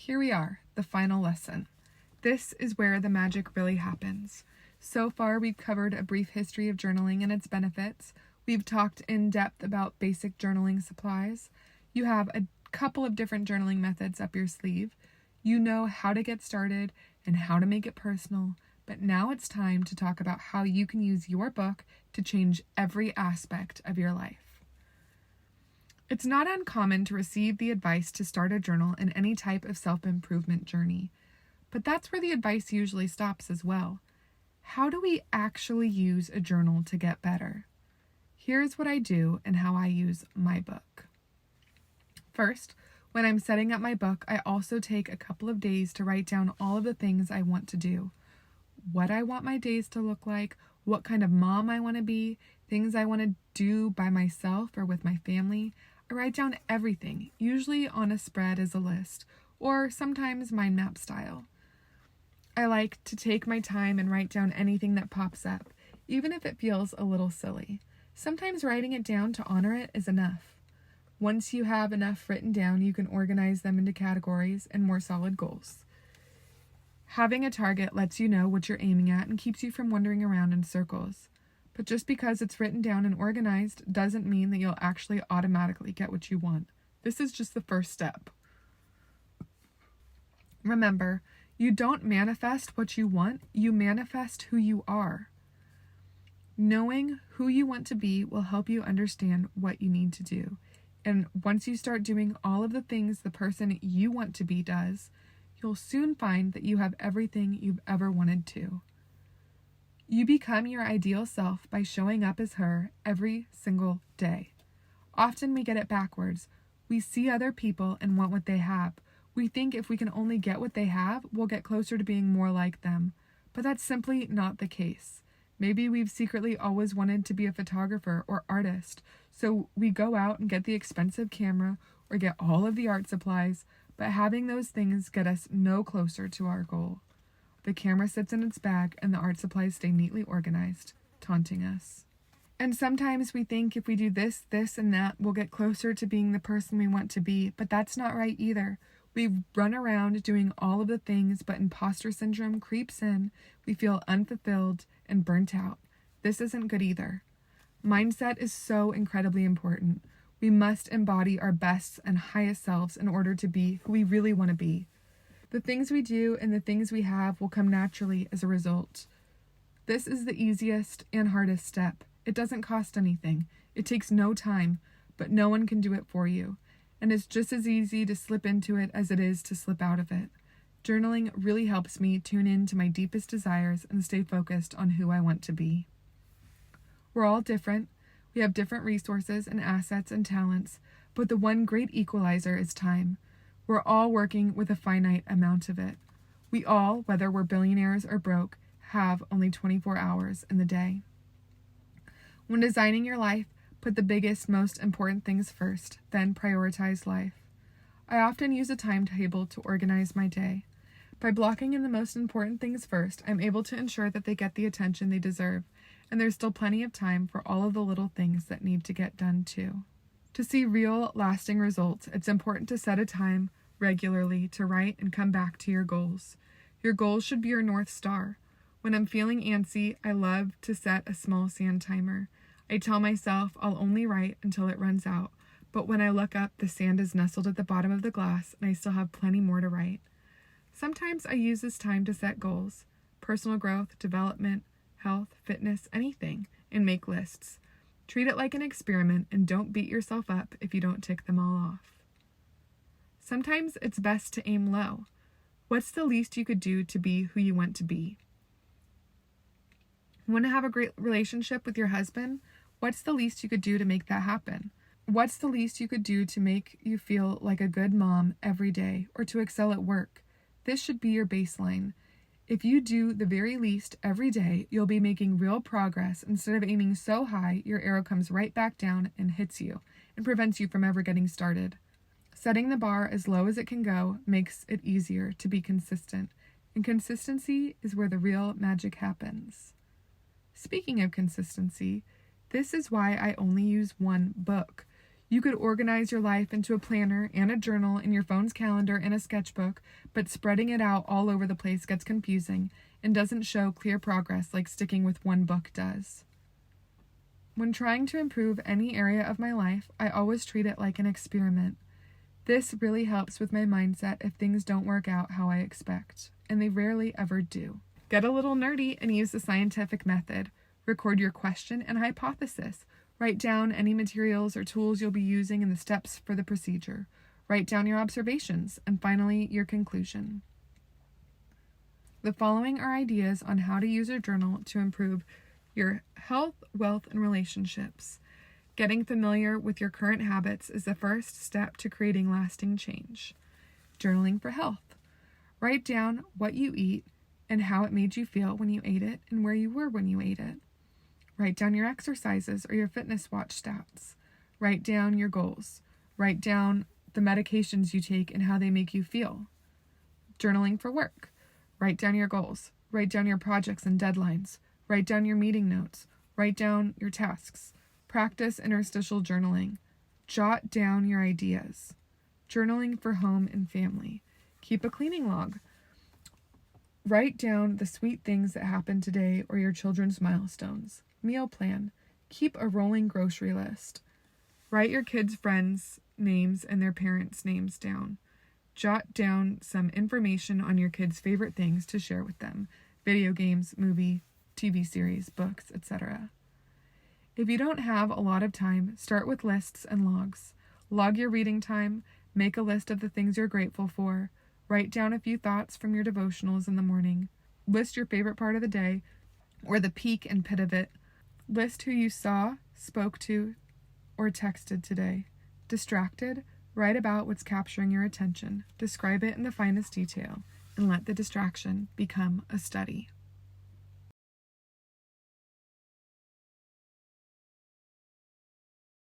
Here we are, the final lesson. This is where the magic really happens. So far, we've covered a brief history of journaling and its benefits. We've talked in depth about basic journaling supplies. You have a couple of different journaling methods up your sleeve. You know how to get started and how to make it personal. But now it's time to talk about how you can use your book to change every aspect of your life. It's not uncommon to receive the advice to start a journal in any type of self-improvement journey, but that's where the advice usually stops as well. How do we actually use a journal to get better? Here's what I do and how I use my book. First, when I'm setting up my book, I also take a couple of days to write down all of the things I want to do. What I want my days to look like, what kind of mom I want to be, things I want to do by myself or with my family. I write down everything, usually on a spread as a list, or sometimes mind map style. I like to take my time and write down anything that pops up, even if it feels a little silly. Sometimes writing it down to honor it is enough. Once you have enough written down, you can organize them into categories and more solid goals. Having a target lets you know what you're aiming at and keeps you from wandering around in circles. But just because it's written down and organized doesn't mean that you'll actually automatically get what you want. This is just the first step. Remember, you don't manifest what you want, you manifest who you are. Knowing who you want to be will help you understand what you need to do. And once you start doing all of the things the person you want to be does, you'll soon find that you have everything you've ever wanted to. You become your ideal self by showing up as her every single day. Often we get it backwards. We see other people and want what they have. We think if we can only get what they have, we'll get closer to being more like them. But that's simply not the case. Maybe we've secretly always wanted to be a photographer or artist, so we go out and get the expensive camera or get all of the art supplies, but having those things get us no closer to our goal. The camera sits in its bag and the art supplies stay neatly organized, taunting us. And sometimes we think if we do this, and that, we'll get closer to being the person we want to be, but that's not right either. We run around doing all of the things, but imposter syndrome creeps in. We feel unfulfilled and burnt out. This isn't good either. Mindset is so incredibly important. We must embody our best and highest selves in order to be who we really want to be. The things we do and the things we have will come naturally as a result. This is the easiest and hardest step. It doesn't cost anything. It takes no time, but no one can do it for you. And it's just as easy to slip into it as it is to slip out of it. Journaling really helps me tune in to my deepest desires and stay focused on who I want to be. We're all different. We have different resources and assets and talents, but the one great equalizer is time. We're all working with a finite amount of it. We all, whether we're billionaires or broke, have only 24 hours in the day. When designing your life, put the biggest, most important things first, then prioritize life. I often use a timetable to organize my day. By blocking in the most important things first, I'm able to ensure that they get the attention they deserve, and there's still plenty of time for all of the little things that need to get done too. To see real, lasting results, it's important to set a time regularly to write and come back to your goals. Your goals should be your North Star. When I'm feeling antsy, I love to set a small sand timer. I tell myself I'll only write until it runs out, but when I look up, the sand is nestled at the bottom of the glass and I still have plenty more to write. Sometimes I use this time to set goals, personal growth, development, health, fitness, anything, and make lists. Treat it like an experiment and don't beat yourself up if you don't tick them all off. Sometimes it's best to aim low. What's the least you could do to be who you want to be? Want to have a great relationship with your husband? What's the least you could do to make that happen? What's the least you could do to make you feel like a good mom every day or to excel at work? This should be your baseline. If you do the very least every day, you'll be making real progress instead of aiming so high your arrow comes right back down and hits you and prevents you from ever getting started. Setting the bar as low as it can go makes it easier to be consistent, and consistency is where the real magic happens. Speaking of consistency, this is why I only use one book. You could organize your life into a planner and a journal in your phone's calendar and a sketchbook, but spreading it out all over the place gets confusing and doesn't show clear progress like sticking with one book does. When trying to improve any area of my life, I always treat it like an experiment. This really helps with my mindset if things don't work out how I expect, and they rarely ever do. Get a little nerdy and use the scientific method. Record your question and hypothesis. Write down any materials or tools you'll be using and the steps for the procedure. Write down your observations, and finally, your conclusion. The following are ideas on how to use a journal to improve your health, wealth, and relationships. Getting familiar with your current habits is the first step to creating lasting change. Journaling for health. Write down what you eat and how it made you feel when you ate it and where you were when you ate it. Write down your exercises or your fitness watch stats. Write down your goals. Write down the medications you take and how they make you feel. Journaling for work. Write down your goals. Write down your projects and deadlines. Write down your meeting notes. Write down your tasks. Practice interstitial journaling. Jot down your ideas. Journaling for home and family. Keep a cleaning log. Write down the sweet things that happened today or your children's milestones. Meal plan. Keep a rolling grocery list. Write your kids' friends' names and their parents' names down. Jot down some information on your kids' favorite things to share with them. Video games, movie, TV series, books, etc. If you don't have a lot of time, start with lists and logs. Log your reading time. Make a list of the things you're grateful for. Write down a few thoughts from your devotionals in the morning. List your favorite part of the day, or the peak and pit of it. List who you saw, spoke to, or texted today. Distracted? Write about what's capturing your attention. Describe it in the finest detail, and let the distraction become a study.